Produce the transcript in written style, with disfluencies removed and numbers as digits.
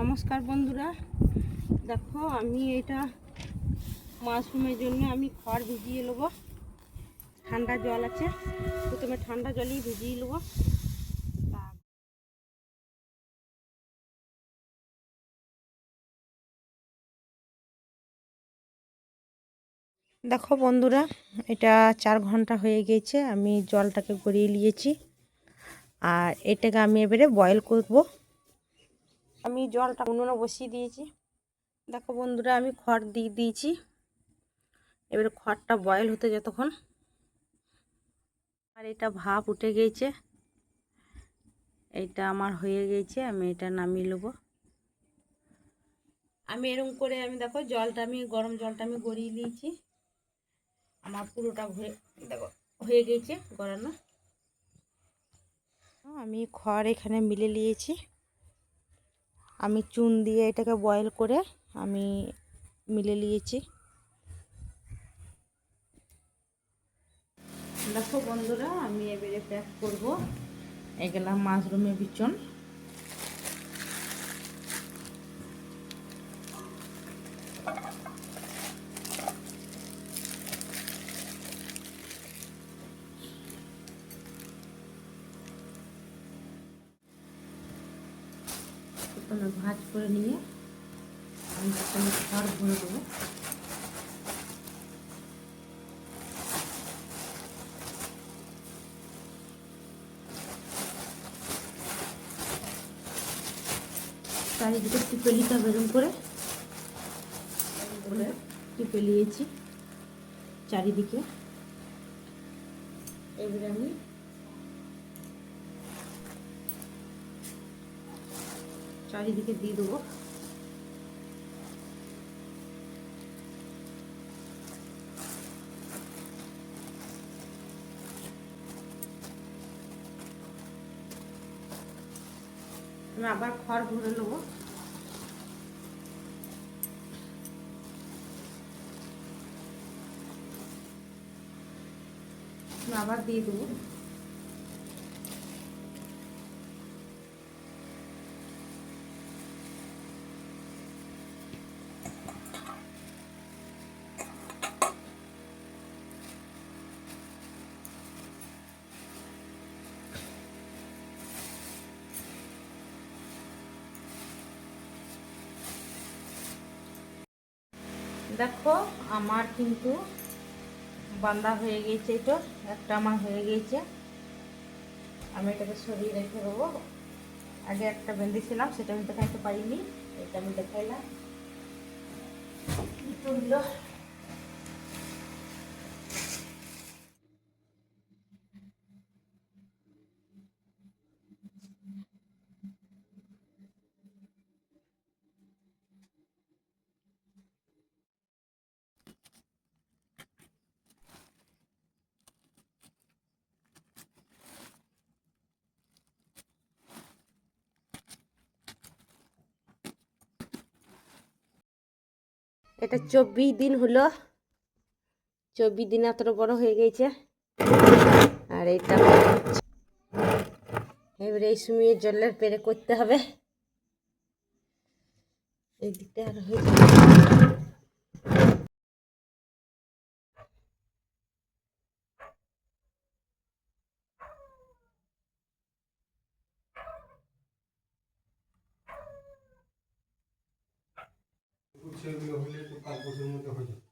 নমস্কার বন্ধুরা, দেখো আমি এটা মাশরুমের জন্য আমি খড় ভিজিয়ে নেব। ঠান্ডা জল আছে, প্রথমে ঠান্ডা জলেই ভিজিয়ে নেব। দেখো বন্ধুরা, এটা 4 ঘন্টা হয়ে গেছে, আমি জলটাকে গড়িয়ে নিয়েছি। আর এটাকে আমি এবারে বয়েল করব। আমি জলটা উনুনে বসিয়ে দিয়েছি। দেখো বন্ধুরা, আমি খড় দিয়ে দিয়েছি। এবারে খড়টা বয়েল হতে যতক্ষণ, আর এটা ভাপ উঠে গেছে, এইটা আমার হয়ে গেছে। আমি এটা নামিয়ে নেব। আমি এরকম করে দেখো জলটা গরম জলটা আমি গড়িয়ে নিয়েছি। আমার পুরোটা দেখো হয়ে গেছে গড়ানো। আমি খড় এখানে মিলে নিয়েছি। আমি চুন দিয়ে এটাকে বয়েল করে আমি মিলে নিয়েছি। দেখো বন্ধুরা, আমি এবারে প্যাক করব এগুলা মাশরুমের বিচন। প্রথমে ভাঁজ করে নিয়ে আমি প্রথমে খড় ভরে দেবো। চারিদিকে টিপে নিতে হবে, এরকম করে টিপে নিয়েছি চারিদিকে। এবারে আমি চারিদিকে দিয়ে দেবো। আমি আবার খড় ভরে নেবো। আবার দিয়ে দেবো। দেখো আমার কিন্তু বান্ধা হয়ে গেছে, এটা একটা আমার হয়ে গেছে। আমি এটাকে সরিয়ে রেখে দেবো। আগে একটা বেঁধেছিলাম, সেটা আমি দেখাইতে পারিনি, এটা আমি দেখাইলাম। তুললো এটা 24 দিন হলো। 24 দিন এত বড় হয়ে গেছে। আর এইটা এবারে এই সময় জলের পেরে করতে হবে। এই দিকটা আর হয়ে সেগুলো হলে তো কাল পরশুর মধ্যে হয়ে যাবে।